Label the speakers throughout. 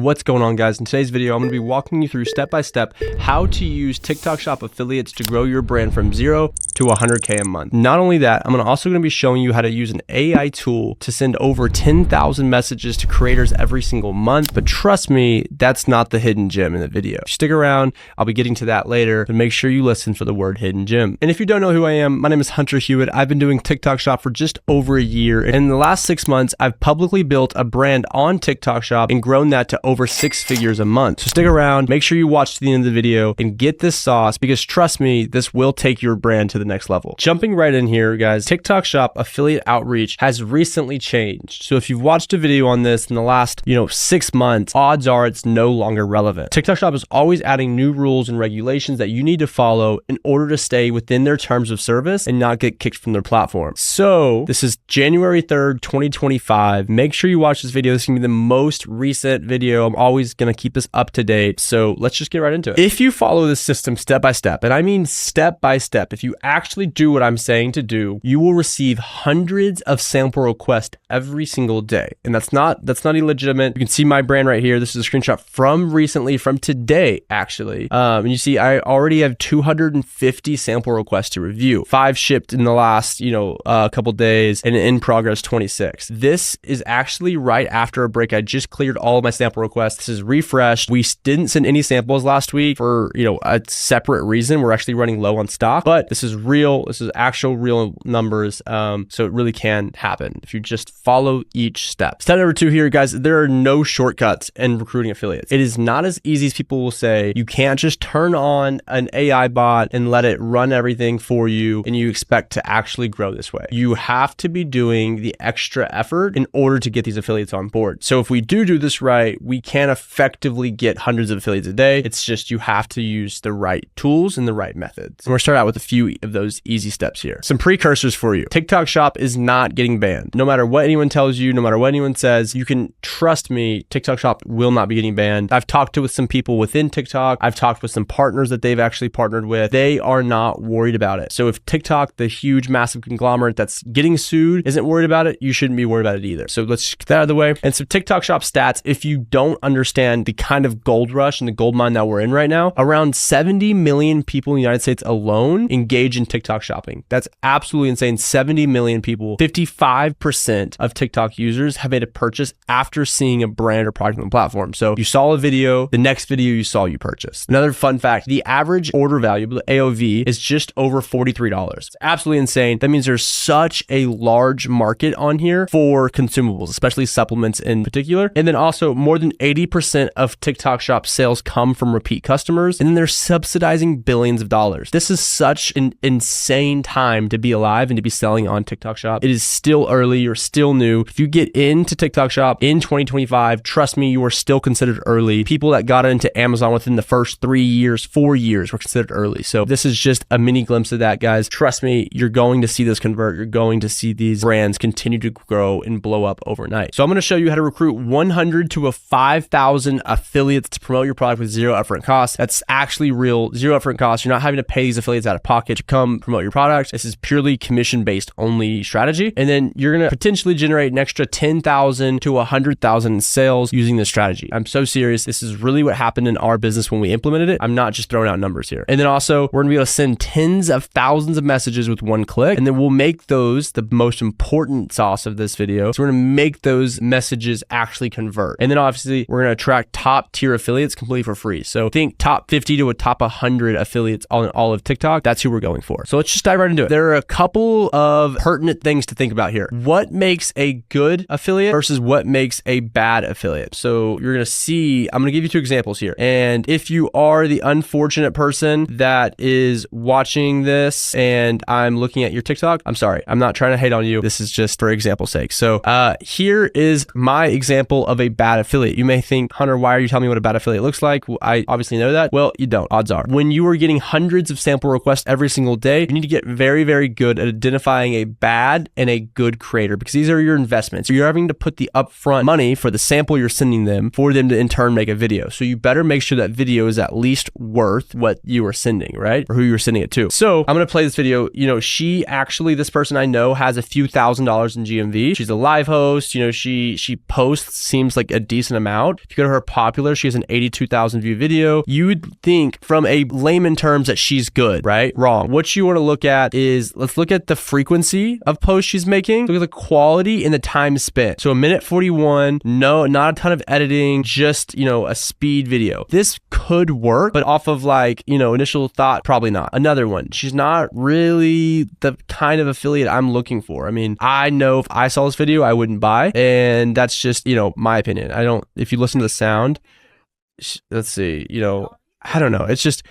Speaker 1: What's going on, guys? In today's video, I'm going to be walking you through step-by-step how to use TikTok Shop affiliates to grow your brand from 0 to 100K a month. Not only that, I'm also going to be showing you how to use an AI tool to send over 10,000 messages to creators every single month. But trust me, that's not the hidden gem in the video. Stick around, I'll be getting to that later, but make sure you listen for the word hidden gem. And if you don't know who I am, my name is Hunter Hewitt. I've been doing TikTok Shop for just over a year. And in the last 6 months, I've publicly built a brand on TikTok Shop and grown that to over 6 figures a month. So stick around, make sure you watch to the end of the video and get this sauce, because trust me, this will take your brand to the next level. Jumping right in here, guys, TikTok Shop affiliate outreach has recently changed. So if you've watched a video on this in the last, 6 months, odds are it's no longer relevant. TikTok Shop is always adding new rules and regulations that you need to follow in order to stay within their terms of service and not get kicked from their platform. So this is January 3rd, 2025. Make sure you watch this video. This is gonna be the most recent video. I'm always gonna keep this up to date. So let's just get right into it. If you follow this system step by step, and I mean step by step, if you actually do what I'm saying to do, you will receive hundreds of sample requests every single day. And that's not illegitimate. You can see my brand right here. This is a screenshot from recently, from today, actually. And you see, I already have 250 sample requests to review. 5 shipped in the last, couple days, and in progress 26. This is actually right after a break. I just cleared all of my sample requests. This is refreshed. We didn't send any samples last week for, a separate reason. We're actually running low on stock, but this is real. This is actual real numbers. So it really can happen if you just follow each step. Step number 2 here, guys, there are no shortcuts in recruiting affiliates. It is not as easy as people will say. You can't just turn on an AI bot and let it run everything for you and you expect to actually grow this way. You have to be doing the extra effort in order to get these affiliates on board. So if we do this right, we can effectively get hundreds of affiliates a day. It's just you have to use the right tools and the right methods. And we're gonna start out with a few of those easy steps here. Some precursors for you. TikTok Shop is not getting banned. No matter what anyone tells you, no matter what anyone says, you can trust me, TikTok Shop will not be getting banned. I've talked with some people within TikTok. I've talked with some partners that they've actually partnered with. They are not worried about it. So if TikTok, the huge, massive conglomerate that's getting sued, isn't worried about it, you shouldn't be worried about it either. So let's get that out of the way. And some TikTok Shop stats, if you don't understand the kind of gold rush and the gold mine that we're in right now, around 70 million people in the United States alone engage in TikTok shopping. That's absolutely insane. 70 million people. 55% of TikTok users have made a purchase after seeing a brand or product on the platform. So you saw a video, the next video you saw, you purchased. Another fun fact, the average order value, the AOV, is just over $43. It's absolutely insane. That means there's such a large market on here for consumables, especially supplements in particular. And then also more than 80% of TikTok Shop sales come from repeat customers, and then they're subsidizing billions of dollars. This is such an insane time to be alive and to be selling on TikTok Shop. It is still early. You're still new. If you get into TikTok Shop in 2025, trust me, you are still considered early. People that got into Amazon within the first 3 years, 4 years were considered early. So this is just a mini glimpse of that, guys. Trust me, you're going to see this convert. You're going to see these brands continue to grow and blow up overnight. So I'm going to show you how to recruit 100 to 5,000 affiliates to promote your product with zero upfront cost. That's actually real, zero upfront cost. You're not having to pay these affiliates out of pocket to come promote your product. This is purely commission-based only strategy. And then you're going to potentially generate an extra 10,000 to 100,000 in sales using this strategy. I'm so serious. This is really what happened in our business when we implemented it. I'm not just throwing out numbers here. And then also, we're going to be able to send tens of thousands of messages with one click. And then we'll make those the most important sauce of this video. So we're going to make those messages actually convert. And then obviously, we're going to attract top tier affiliates completely for free. So think top 50 to a top 100 affiliates on all of TikTok. That's who we're going for. So let's just dive right into it. There are a couple of pertinent things to think about here. What makes a good affiliate versus what makes a bad affiliate? So you're going to see, I'm going to give you 2 examples here. And if you are the unfortunate person that is watching this and I'm looking at your TikTok, I'm sorry. I'm not trying to hate on you. This is just for example's sake. So here is my example of a bad affiliate. You may think, Hunter, why are you telling me what a bad affiliate looks like? Well, I obviously know that. Well, you don't. Odds are. When you are getting hundreds of sample requests every single day, you need to get very, very good at identifying a bad and a good creator, because these are your investments. You're having to put the upfront money for the sample you're sending them for them to in turn make a video. So you better make sure that video is at least worth what you are sending, right? Or who you're sending it to. So I'm going to play this video. She actually, this person I know has a few $1,000s in GMV. She's a live host. She posts, seems like a decent amount amount. If you go to her popular, she has an 82,000 view video. You would think from a layman terms that she's good, right? Wrong. What you want to look at is, let's look at the frequency of posts she's making. Look at the quality and the time spent. So a minute 41, no, not a ton of editing, just, a speed video. This could work, but off of like, initial thought, probably not. Another one, she's not really the kind of affiliate I'm looking for. I mean, I know if I saw this video, I wouldn't buy. And that's just, my opinion. If you listen to the sound, let's see, I don't know. It's just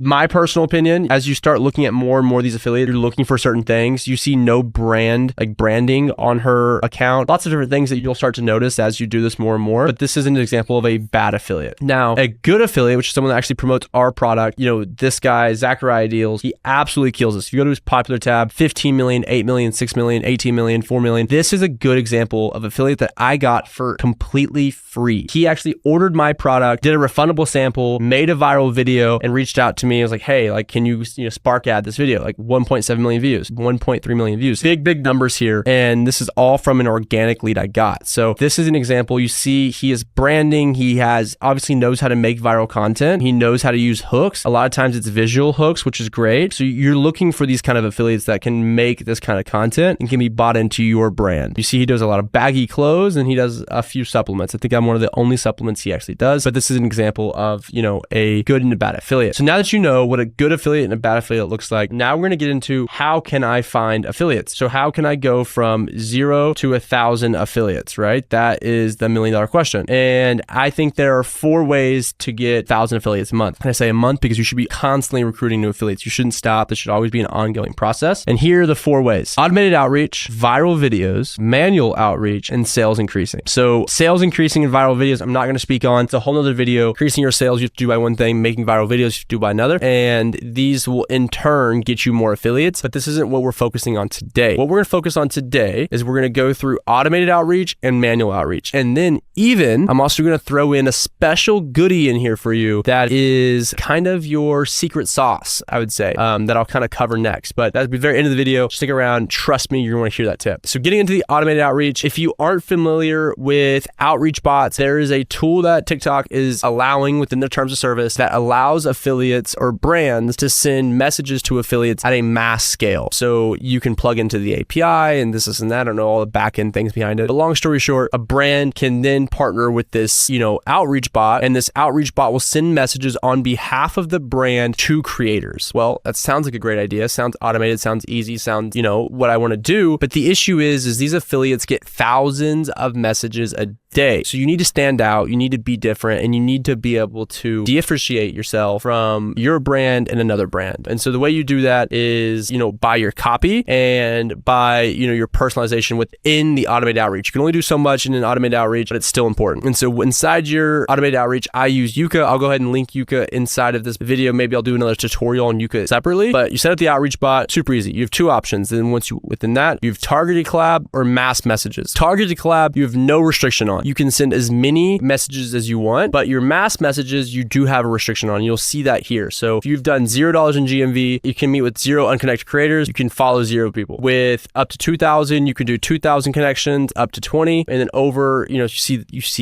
Speaker 1: my personal opinion. As you start looking at more and more of these affiliates, you're looking for certain things. You see no branding on her account. Lots of different things that you'll start to notice as you do this more and more. But this is an example of a bad affiliate. Now, a good affiliate, which is someone that actually promotes our product, this guy, Zachariah Deals, he absolutely kills us. If you go to his popular tab, 15 million, 8 million, 6 million, 18 million, 4 million. This is a good example of affiliate that I got for completely free. He actually ordered my product, did a refundable sample, made a viral video, and reached out to me. I was like, hey, can you spark ad this video? 1.7 million views, 1.3 million views, big numbers here. And this is all from an organic lead I got. So this is an example. You see, he is branding. He obviously knows how to make viral content. He knows how to use hooks. A lot of times it's visual hooks, which is great. So you're looking for these kind of affiliates that can make this kind of content and can be bought into your brand. You see, he does a lot of baggy clothes and he does a few supplements. I think I'm one of the only supplements he actually does, but this is an example of, a good and a bad affiliate. So now that you know what a good affiliate and a bad affiliate looks like, now we're going to get into how can I find affiliates? So how can I go from 0 to 1,000 affiliates, right? That is the $1 million question. And I think there are 4 ways to get 1,000 affiliates a month. And I say a month because you should be constantly recruiting new affiliates. You shouldn't stop. This should always be an ongoing process. And here are the 4 ways: automated outreach, viral videos, manual outreach, and sales increasing. So sales increasing and viral videos, I'm not going to speak on. It's a whole nother video. Increasing your sales, you have to do by one thing. Making viral videos, you have to do by another. And these will in turn get you more affiliates, but this isn't what we're focusing on today. What we're going to focus on today is we're going to go through automated outreach and manual outreach. And then I'm also going to throw in a special goodie in here for you that is kind of your secret sauce, I would say, that I'll kind of cover next. But that'll be the very end of the video. Stick around. Trust me, you're going to want to hear that tip. So getting into the automated outreach, if you aren't familiar with outreach bots, there is a tool that TikTok is allowing within their terms of service that allows affiliates or brands to send messages to affiliates at a mass scale. So you can plug into the API and this and that. I don't know all the back end things behind it. But long story short, a brand can then partner with this, outreach bot, and this outreach bot will send messages on behalf of the brand to creators. Well, that sounds like a great idea. Sounds automated, sounds easy, sounds, what I want to do. But the issue is these affiliates get thousands of messages a day. So you need to stand out, you need to be different, and you need to be able to differentiate yourself from your brand and another brand. And so the way you do that is, by your copy and by, your personalization within the automated outreach. You can only do so much in an automated outreach, but it's still important. And so inside your automated outreach, I use Yuka. I'll go ahead and link Yuka inside of this video. Maybe I'll do another tutorial on Yuka separately, but you set up the outreach bot, super easy. You have 2 options. Then within that, you have targeted collab or mass messages. Targeted collab, you have no restriction on. You can send as many messages as you want, but your mass messages, you do have a restriction on. You'll see that here. So if you've done $0 in GMV, you can meet with 0 unconnected creators. You can follow 0 people. With up to 2,000, you can do 2,000 connections, up to 20, and then over, you see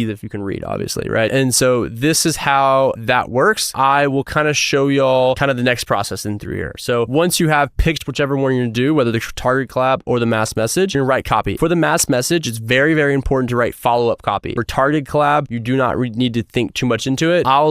Speaker 1: that if you can read, obviously, right? And so this is how that works. I will kind of show y'all kind of the next process in through here. So once you have picked whichever one you're going to do, whether the target collab or the mass message, you're going to write copy. For the mass message, it's very, very important to write follow-up copy. For targeted collab, you do not need to think too much into it. I'll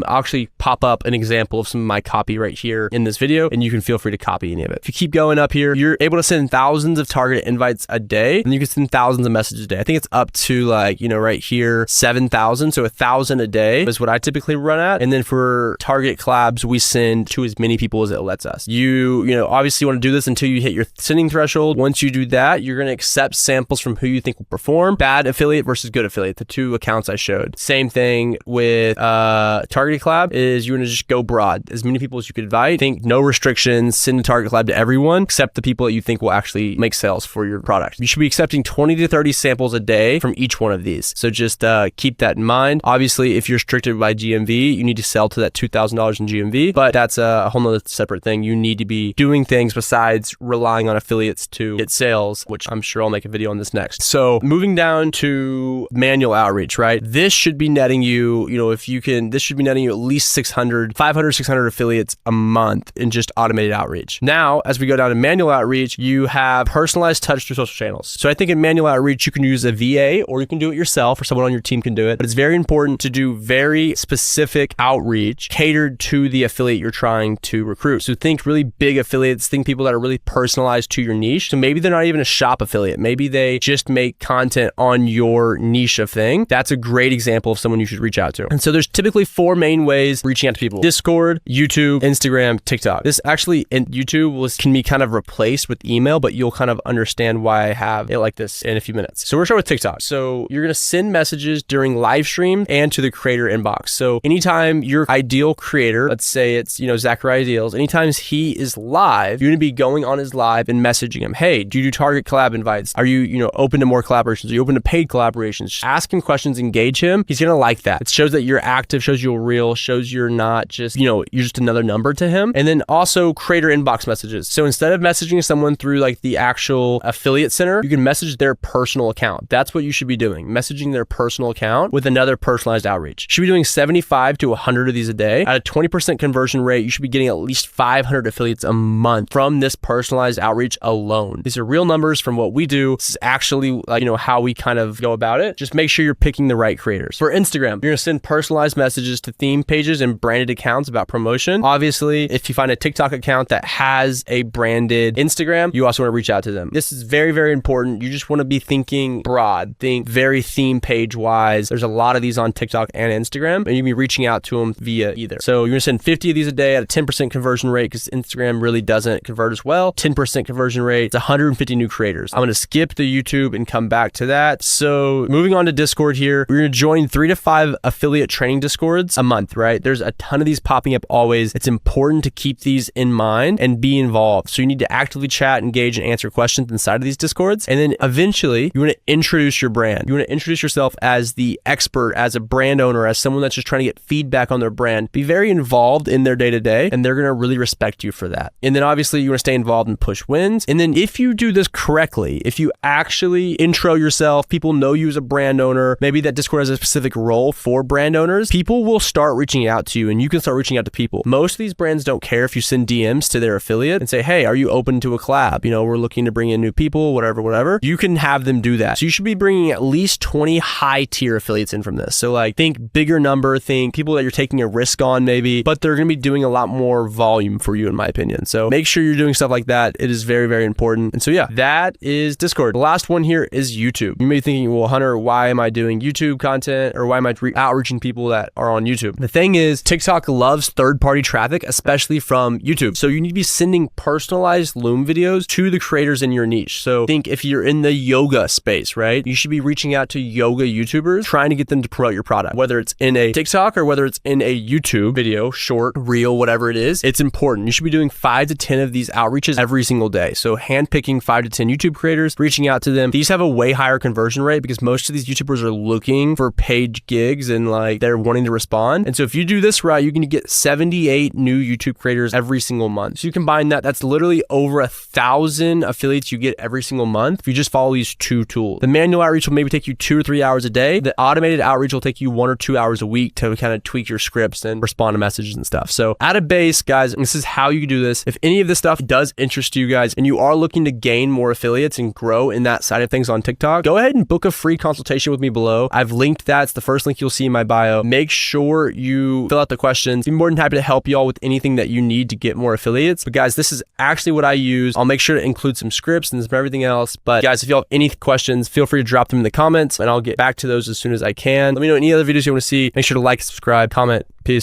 Speaker 1: actually pop up an example of some of my copy right here in this video, and you can feel free to copy any of it. If you keep going up here, you're able to send thousands of targeted invites a day, and you can send thousands of messages a day. I think it's up to right here, 7,000. So 1,000 a day is what I typically run at. And then for target collabs, we send to as many people as it lets us. You obviously want to do this until you hit your sending threshold. Once you do that, you're going to accept samples from who you think will perform. Bad affiliate versus good affiliate, the 2 accounts I showed. Same thing with targeted collab is you want to just go broad. As many people as you could invite. Think no restrictions, send a target collab to everyone except the people that you think will actually make sales for your product. You should be accepting 20 to 30 samples a day from each one of these. So just keep that in mind. Obviously, if you're restricted by GMV, you need to sell to that $2,000 in GMV, but that's a whole nother separate thing. You need to be doing things besides relying on affiliates to get sales, which I'm sure I'll make a video on this next. So moving down to to manual outreach, right? This should be netting you, this should be netting you at least 500, 600 affiliates a month in just automated outreach. Now, as we go down to manual outreach, you have personalized touch through social channels. So I think in manual outreach, you can use a VA or you can do it yourself or someone on your team can do it. But it's very important to do very specific outreach catered to the affiliate you're trying to recruit. So think really big affiliates, think people that are really personalized to your niche. So maybe they're not even a shop affiliate. Maybe they just make content on your niche of thing. That's a great example of someone you should reach out to. And so there's typically 4 main ways reaching out to people: Discord, YouTube, Instagram, TikTok. This actually in YouTube can be kind of replaced with email, but you'll kind of understand why I have it like this in a few minutes. So we're starting with TikTok. So you're going to send messages during live stream and to the creator inbox. So anytime your ideal creator, let's say it's, Zachary Ideals, anytime he is live, you're going to be going on his live and messaging him. Hey, do you do target collab invites? Are you, open to more collaborations? Are you open to paid collaborations? Just ask him questions, engage him. He's going to like that. It shows that you're active, shows you're real, shows you're not just, you're just another number to him. And then also creator inbox messages. So instead of messaging someone through like the actual affiliate center, you can message their personal account. That's what you should be doing. Messaging their personal account with another personalized outreach. You should be doing 75 to 100 of these a day. At a 20% conversion rate, you should be getting at least 500 affiliates a month from this personalized outreach alone. These are real numbers from what we do. This is actually how we kind of go about it. Just make sure you're picking the right creators. For Instagram, you're going to send personalized messages to theme pages and branded accounts about promotion. Obviously, if you find a TikTok account that has a branded Instagram, you also want to reach out to them. This is very, very important. You just want to be thinking broad, think very theme page wise. There's a lot of these on TikTok and Instagram, and you can be reaching out to them via either. So you're going to send 50 of these a day at a 10% conversion rate because Instagram really doesn't convert as well. 10% conversion rate, it's 150 new creators. I'm going to skip the YouTube and come back to that. So moving on to Discord here, we're going to join 3 to 5 affiliate training Discords a month, right? There's a ton of these popping up always. It's important to keep these in mind and be involved. So you need to actively chat, engage, and answer questions inside of these Discords. And then eventually you want to introduce your brand. You want to introduce yourself as the expert, as a brand owner, as someone that's just trying to get feedback on their brand. Be very involved in their day-to-day, and they're going to really respect you for that. And then obviously you want to stay involved and push wins. And then if you do this correctly, if you actually intro yourself, people know you as a brand owner, maybe that Discord has a specific role for brand owners, people will start reaching out to you and you can start reaching out to people. Most of these brands don't care if you send DMs to their affiliate and say, hey, are you open to a collab? We're looking to bring in new people, whatever. You can have them do that. So you should be bringing at least 20 high tier affiliates in from this. So like think bigger number, think people that you're taking a risk on maybe, but they're going to be doing a lot more volume for you in my opinion. So make sure you're doing stuff like that. It is very, very important. And so yeah, that is Discord. The last one here is YouTube. You may be thinking, well, Hunter, why am I doing YouTube content or why am I outreaching people that are on YouTube? The thing is, TikTok loves third-party traffic, especially from YouTube. So you need to be sending personalized Loom videos to the creators in your niche. So think if you're in the yoga space, right? You should be reaching out to yoga YouTubers, trying to get them to promote your product, whether it's in a TikTok or whether it's in a YouTube video, short, reel, whatever it is. It's important. You should be doing 5 to 10 of these outreaches every single day. So handpicking 5 to 10 YouTube creators, reaching out to them. These have a way higher conversion rate because most of these YouTubers are looking for paid gigs and like they're wanting to respond. And so if you do this right, you're going to get 78 new YouTube creators every single month. So you combine that, that's literally over 1,000 affiliates you get every single month if you just follow these 2 tools. The manual outreach will maybe take you 2 or 3 hours a day. The automated outreach will take you 1 or 2 hours a week to kind of tweak your scripts and respond to messages and stuff. So at a base, guys, this is how you do this. If any of this stuff does interest you guys and you are looking to gain more affiliates and grow in that side of things on TikTok, go ahead and book a free consultation with me below. I've linked that. It's the first link you'll see in my bio. Make sure you fill out the questions. Be more than happy to help y'all with anything that you need to get more affiliates. But guys, this is actually what I use. I'll make sure to include some scripts and some everything else. But guys, if y'all have any questions, feel free to drop them in the comments and I'll get back to those as soon as I can. Let me know any other videos you want to see. Make sure to like, subscribe, comment. Peace.